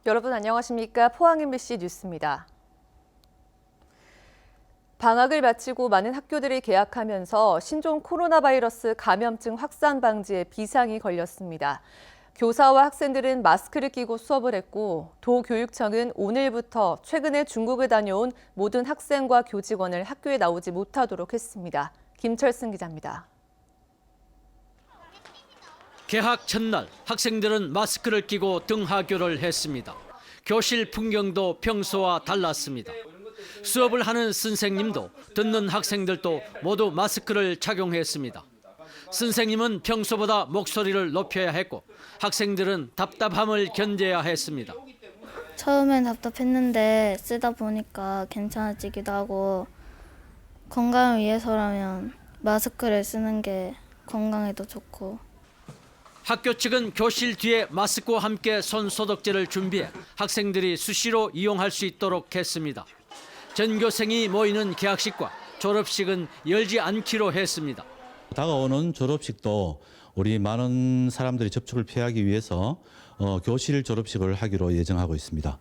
여러분 안녕하십니까? 포항 MBC 뉴스입니다. 방학을 마치고 많은 학교들이 개학하면서 신종 코로나 바이러스 감염증 확산 방지에 비상이 걸렸습니다. 교사와 학생들은 마스크를 끼고 수업을 했고 도교육청은 오늘부터 최근에 중국을 다녀온 모든 학생과 교직원을 학교에 나오지 못하도록 했습니다. 김철승 기자입니다. 개학 첫날 학생들은 마스크를 끼고 등하교를 했습니다. 교실 풍경도 평소와 달랐습니다. 수업을 하는 선생님도 듣는 학생들도 모두 마스크를 착용했습니다. 선생님은 평소보다 목소리를 높여야 했고 학생들은 답답함을 견뎌야 했습니다. 처음엔 답답했는데 쓰다 보니까 괜찮아지기도 하고 건강을 위해서라면 마스크를 쓰는 게 건강에도 좋고. 학교 측은 교실 뒤에 마스크와 함께 손 소독제를 준비해 학생들이 수시로 이용할 수 있도록 했습니다. 전교생이 모이는 개학식과 졸업식은 열지 않기로 했습니다. 다가오는 졸업식도 우리 많은 사람들이 접촉을 피하기 위해서 교실 졸업식을 하기로 예정하고 있습니다.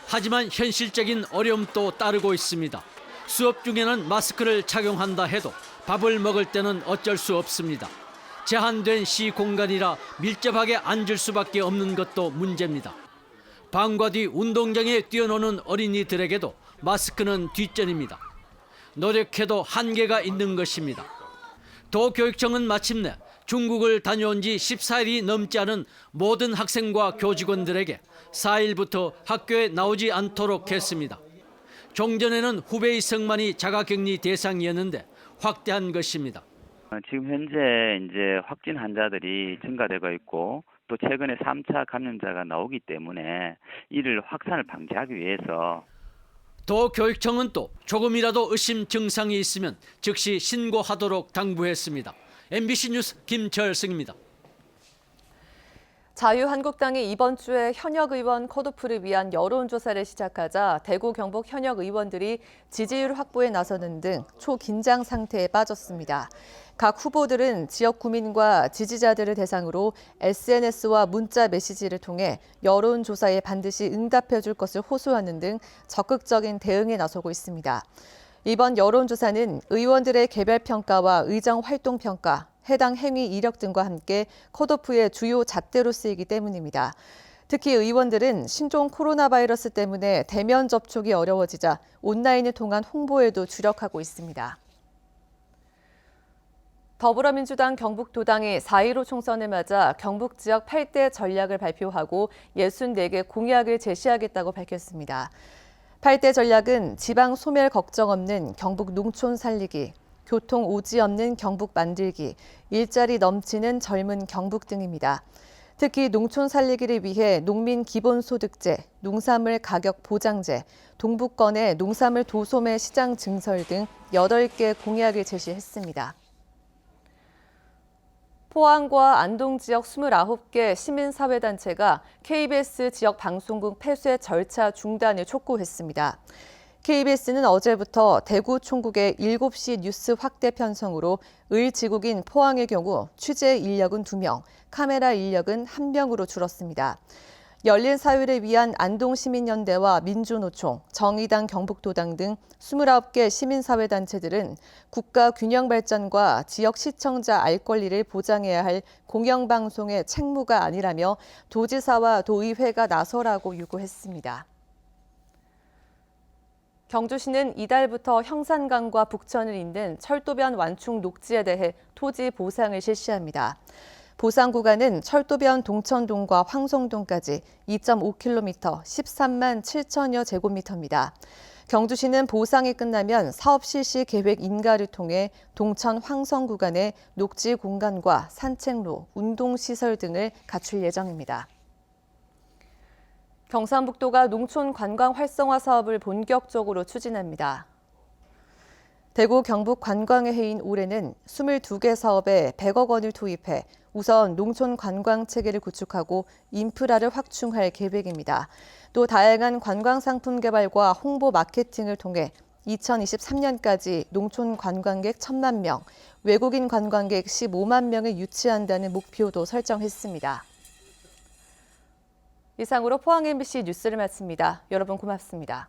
하지만 현실적인 어려움도 따르고 있습니다. 수업 중에는 마스크를 착용한다 해도 밥을 먹을 때는 어쩔 수 없습니다. 제한된 시공간이라 밀접하게 앉을 수밖에 없는 것도 문제입니다. 방과 뒤 운동장에 뛰어노는 어린이들에게도 마스크는 뒷전입니다. 노력해도 한계가 있는 것입니다. 도교육청은 마침내 중국을 다녀온 지 14일이 넘지 않은 모든 학생과 교직원들에게 4일부터 학교에 나오지 않도록 했습니다. 종전에는 후베이 성만이 자가격리 대상이었는데 확대한 것입니다. 지금 현재 이제 확진 환자들이 증가되고 있고 또 최근에 3차 감염자가 나오기 때문에 이를 확산을 방지하기 위해서 도교육청은 또 조금이라도 의심 증상이 있으면 즉시 신고하도록 당부했습니다. MBC 뉴스 김철승입니다. 자유한국당이 이번 주에 현역 의원 컷오프를 위한 여론조사를 시작하자 대구 경북 현역 의원들이 지지율 확보에 나서는 등 초긴장 상태에 빠졌습니다. 각 후보들은 지역 구민과 지지자들을 대상으로 SNS와 문자 메시지를 통해 여론조사에 반드시 응답해 줄 것을 호소하는 등 적극적인 대응에 나서고 있습니다. 이번 여론조사는 의원들의 개별 평가와 의정 활동 평가, 해당 행위 이력 등과 함께 컷오프의 주요 잣대로 쓰이기 때문입니다. 특히 의원들은 신종 코로나 바이러스 때문에 대면 접촉이 어려워지자 온라인을 통한 홍보에도 주력하고 있습니다. 더불어민주당 경북도당이 4.15 총선을 맞아 경북 지역 8대 전략을 발표하고 64개 공약을 제시하겠다고 밝혔습니다. 8대 전략은 지방 소멸 걱정 없는 경북 농촌 살리기, 교통 오지 없는 경북 만들기, 일자리 넘치는 젊은 경북 등입니다. 특히 농촌 살리기를 위해 농민 기본소득제, 농산물 가격 보장제, 동북권의 농산물 도소매 시장 증설 등 8개 공약을 제시했습니다. 포항과 안동 지역 29개 시민사회단체가 KBS 지역 방송국 폐쇄 절차 중단을 촉구했습니다. KBS는 어제부터 대구 총국의 7시 뉴스 확대 편성으로 을지국인 포항의 경우 취재 인력은 2명, 카메라 인력은 1명으로 줄었습니다. 열린 사회를 위한 안동시민연대와 민주노총, 정의당 경북도당 등 29개 시민사회단체들은 국가 균형 발전과 지역 시청자 알 권리를 보장해야 할 공영방송의 책무가 아니라며 도지사와 도의회가 나서라고 요구했습니다. 경주시는 이달부터 형산강과 북천을 잇는 철도변 완충 녹지에 대해 토지 보상을 실시합니다. 보상 구간은 철도변 동천동과 황송동까지 2.5km, 13만 7천여 제곱미터입니다. 경주시는 보상이 끝나면 사업 실시 계획 인가를 통해 동천 황성 구간의 녹지 공간과 산책로, 운동시설 등을 갖출 예정입니다. 경상북도가 농촌 관광 활성화 사업을 본격적으로 추진합니다. 대구 경북 관광의 해인 올해는 22개 사업에 100억 원을 투입해 우선 농촌 관광 체계를 구축하고 인프라를 확충할 계획입니다. 또 다양한 관광 상품 개발과 홍보 마케팅을 통해 2023년까지 농촌 관광객 1,000만 명, 외국인 관광객 15만 명을 유치한다는 목표도 설정했습니다. 이상으로 포항 MBC 뉴스를 마칩니다. 여러분 고맙습니다.